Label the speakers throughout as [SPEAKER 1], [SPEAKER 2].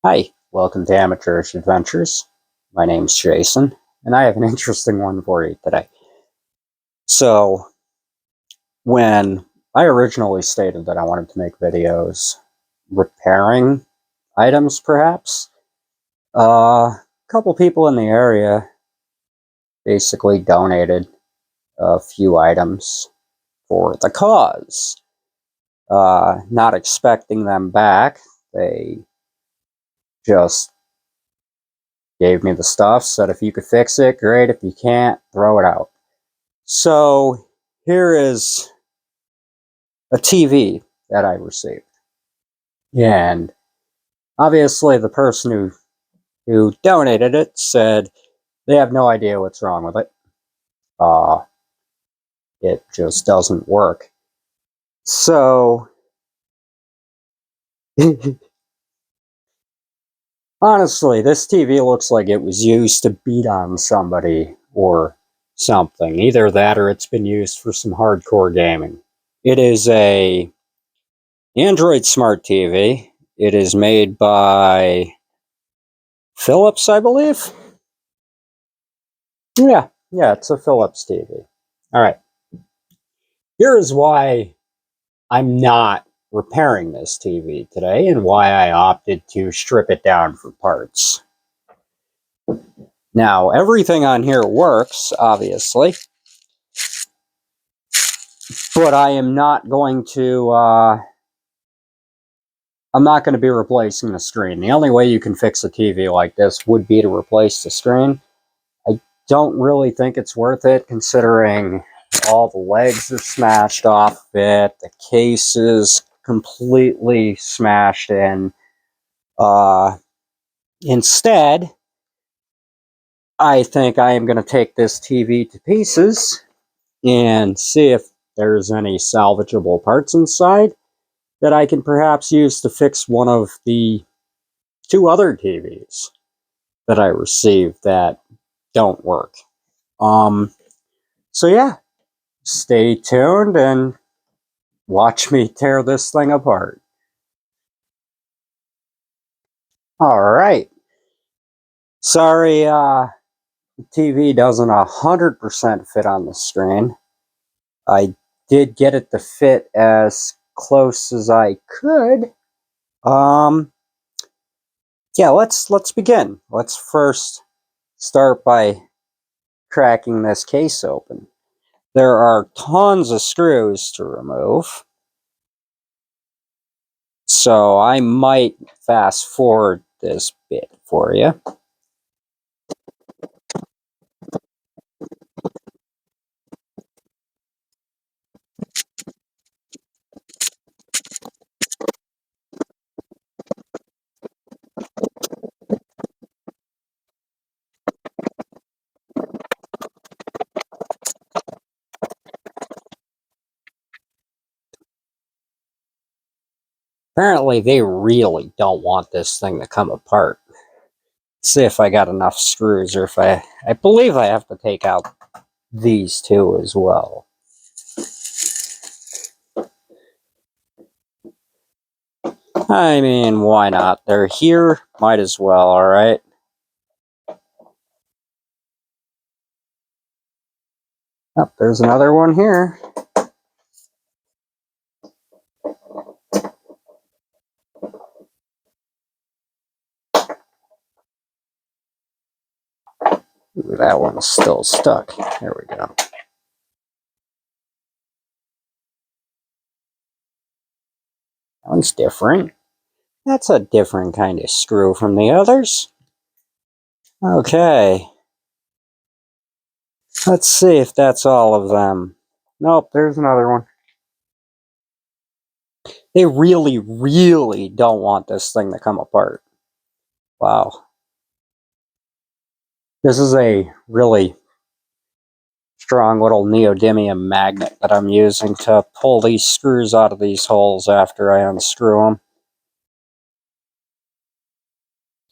[SPEAKER 1] Hi, welcome to Amateurish Adventures. My name's Jason, and I have an interesting one for you today. So, when I originally stated that I wanted to make videos repairing items, perhaps, a couple people in the area basically donated a few items for the cause. Not expecting them back, they just gave me the stuff, said if you could fix it, great. If you can't, throw it out. So here is a TV that I received. And obviously the person who donated it said they have no idea what's wrong with it. Uh, it just doesn't work. So honestly, this TV looks like it was used to beat on somebody or something. Either that or it's been used for some hardcore gaming. It is a Android smart TV. It is made by Phillips, I believe. Yeah, it's a Phillips TV. All right. Here is why I'm not repairing this TV today and why I opted to strip it down for parts. Now, everything on here works, obviously, but I am not going to, I'm not going to be replacing the screen. The only way you can fix a TV like this would be to replace the screen. I don't really think it's worth it, considering all the legs are smashed off of it, the case is completely smashed in. Instead, I think I am going to take this TV to pieces and see if there's any salvageable parts inside that I can perhaps use to fix one of the two other TVs that I received that don't work. So yeah, stay tuned and watch me tear this thing apart. Alright. Sorry, the TV doesn't 100% fit on the screen. I did get it to fit as close as I could. Um, yeah, let's begin. Let's first start by cracking this case open. There are tons of screws to remove, so I might fast forward this bit for you. Apparently, they really don't want this thing to come apart. See if I got enough screws, or if I believe I have to take out these two as well. I mean, why not? They're here, might as well, alright? Oh, there's another one here. Ooh, that one's still stuck. There we go. That one's different. That's a different kind of screw from the others. Okay. Let's see if that's all of them. Nope, there's another one. They really, really don't want this thing to come apart. Wow. This is a really strong little neodymium magnet that I'm using to pull these screws out of these holes after I unscrew them.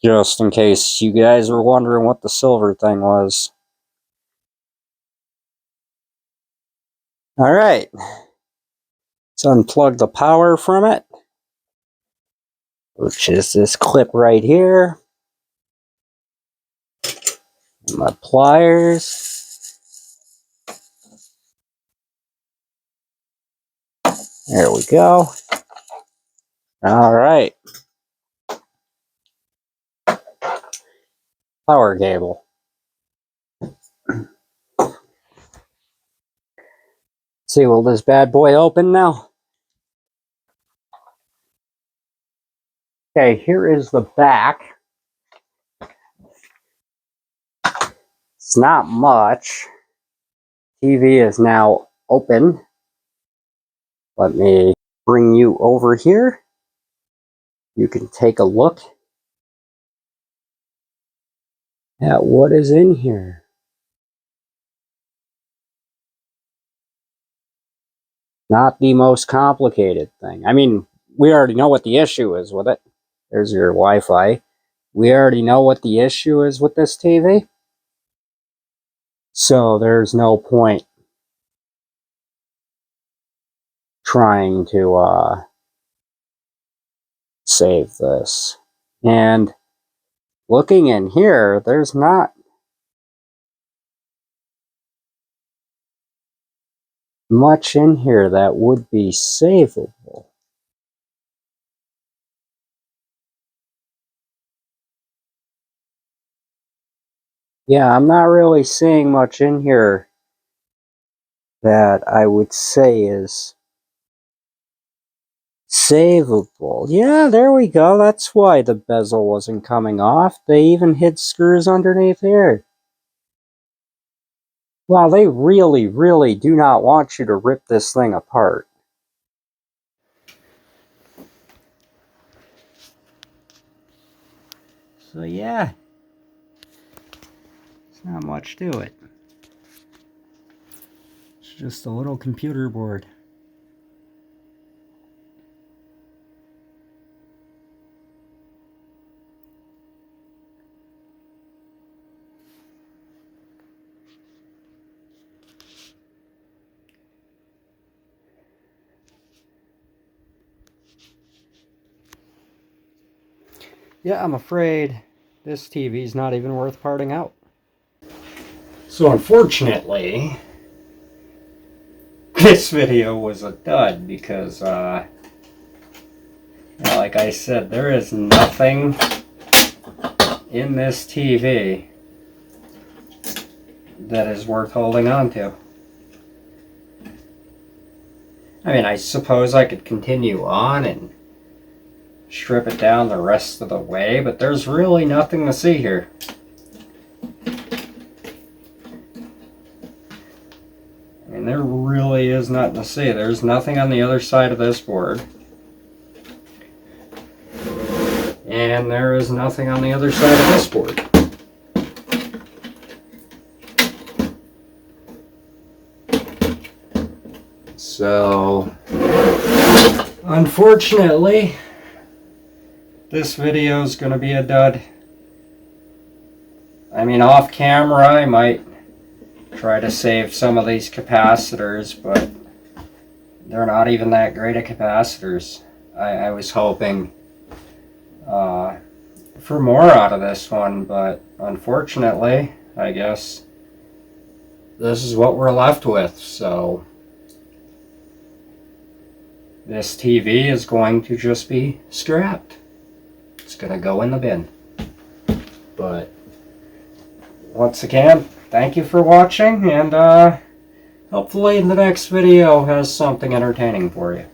[SPEAKER 1] Just in case you guys were wondering what the silver thing was. Alright. Let's unplug the power from it. which is this clip right here. And my pliers. There we go. All right. Power cable. See, will this bad boy open now? Okay, here is the back. It's not much. TV is now open. Let me bring you over here. You can take a look at what is in here. Not the most complicated thing. I mean, we already know what the issue is with it. There's your Wi-Fi. We already know what the issue is with this TV. So there's no point trying to save this. And looking in here, there's not much in here that would be savable. Yeah, I'm not really seeing much in here that I would say is savable. Yeah, there we go. That's why the bezel wasn't coming off. They even hid screws underneath here. Wow, they really, really do not want you to rip this thing apart. So yeah, there's not much to it. It's just a little computer board. Yeah, I'm afraid this TV is not even worth parting out. So unfortunately, this video was a dud because, like I said, there is nothing in this TV that is worth holding on to. I mean, I suppose I could continue on and strip it down the rest of the way, but there's really nothing to see here. I mean, there really is nothing to see. There's nothing on the other side of this board. And there is nothing on the other side of this board. So, unfortunately, this video is going to be a dud. I mean, off camera, I might try to save some of these capacitors, but they're not even that great of capacitors. I was hoping for more out of this one, but unfortunately, I guess this is what we're left with. So this TV is going to just be scrapped. It's going to go in the bin. But once again, thank you for watching, and hopefully the next video has something entertaining for you.